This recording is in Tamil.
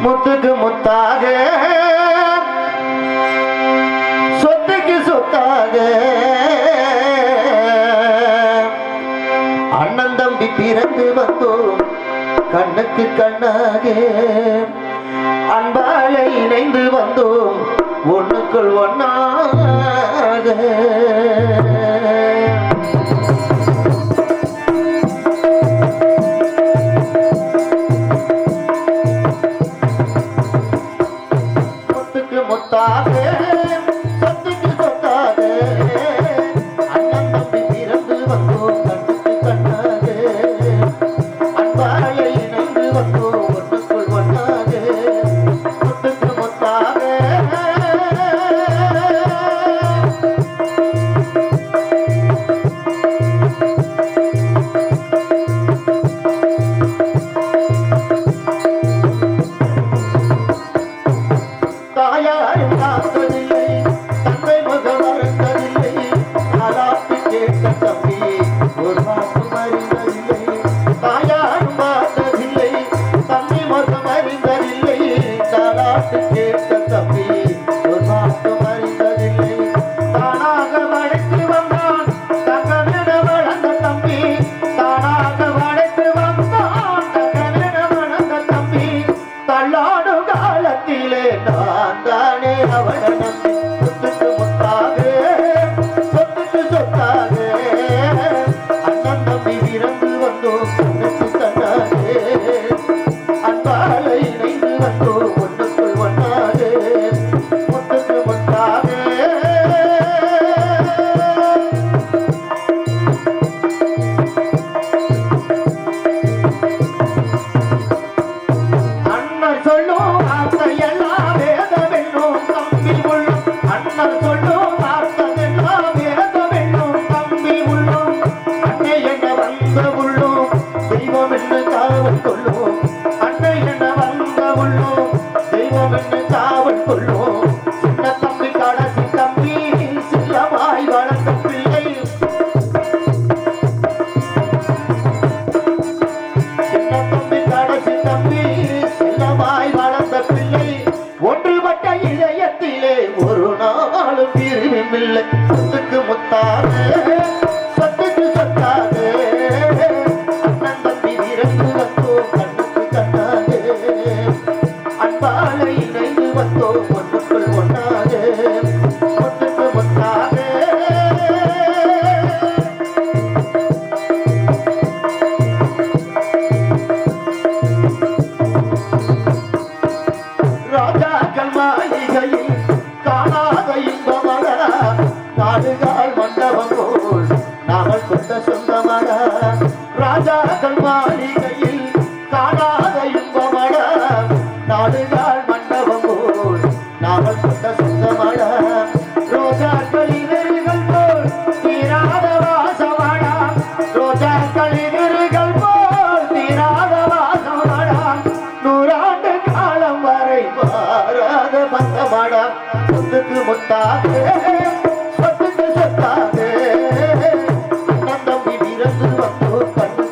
முத்துக்கு முத்தாக சொத்துக்கு சொத்தாக அண்ணன் தம்பி பிறந்து வந்தோம் கண்ணுக்கு கண்ணாக அன்பால இணைந்து வந்தோம் ஒண்ணுக்குள் ஒன்னாக முத்துக்கு முத்தாக சொத்துக்கு சொத்தாக அண்ணன் தம்பி பிறந்து வந்தோம் கண்ணுக்கு கண்ணாக அன்பால இணைந்து வந்தோம் ஒண்ணுக்குள் ஒன்னாக முத்துக்கு முத்தாக தாயாரும் காத்ததில்லை தந்தை முகம் மறந்ததில்லை தாலாட்டு கேட்ட தம்பி ஒரு மாசம் அறிந்ததில்லை தாயாரும் பார்த்ததில்லை தந்தை முகம் அறிந்ததில்லை தாலாட்டு கேட்ட தம்பி ஒரு மாசம் அறிந்ததில்லை தானாக வளைத்து வந்தான் தங்கமிட வளர்ந்த தம்பி தானாக வளைத்து வந்தான் தங்கமிட வளர்ந்த தம்பி தள்ளாடும் காலத்திலே நான் தானே அவனை நம்பி சொத்துக்கு முத்தாக சொத்துக்கு சொத்தாக அண்ணன் தம்பி பிறந்து வந்தோம் கண்ணுக்கு கண்ணாக அன்பால இணைந்து வந்தோம் ஒண்ணுக்குள் ஒன்னாக முத்துக்கு முத்தாக அண்ணன் சொல்லும் வார்த்தையெல்லாம் வேதமென்னும் தம்பி உள்ளும் அண்ணன் சொல்லும் வார்த்தையெல்லாம் வேதமென்னும் தம்பி உள்ளும் அன்னை என்ன வந்த உள்ளும் தெய்வம் என்ன காவல் கொள்ளும் அன்னை என்ன வந்த உள்ளும் தெய்வம் என்ன காவல் கொள்ளும் சின்ன தம்பி கடைசி தம்பி சில்லமாய் வளர்ந்த பிள்ளை சின்ன தம்பி கடைசி தம்பி செல்லமாய் வளர்ந்த பிள்ளை ஒன்றுபட்ட இதயத்திலே ஒரு நாளும் பிரிவில்லை சொத்துக்கு முத்தாக சொத்துக்கு சொத்தாக அண்ணன் தம்பி பிறந்து வந்தோம் கண்ணுக்கு கண்ணாக அன்பால இணைந்து வந்தோம் ஒன்றுக்குள் ஒன்னாக முத்துக்கு முத்தாக ராஜாக்கள் மாளிகையில் காணாத இன்பமடா நாடுகால் மண்டபம் போல் நாமல் கொண்ட சொந்தமடா ராஜாக்கள் மாளிகையில் காணாத இன்பமடா நாடுகால் மண்டபம் போல் நாமல் கொண்ட சொந்தமடா ரோஜாக்கள் இதழ்கள் போல் தீராத வாசமடா ரோஜாக்கள் இதழ்கள் போல் தீராத வாசமடா நூறாண்டு காலம் வரை மாறாத பந்தமடா சொத்துக்கு முத்தாக சொத்துக்கு சொத்தாக அண்ணன் தம்பி பிறந்து வந்தோம் கண்ணுக்கு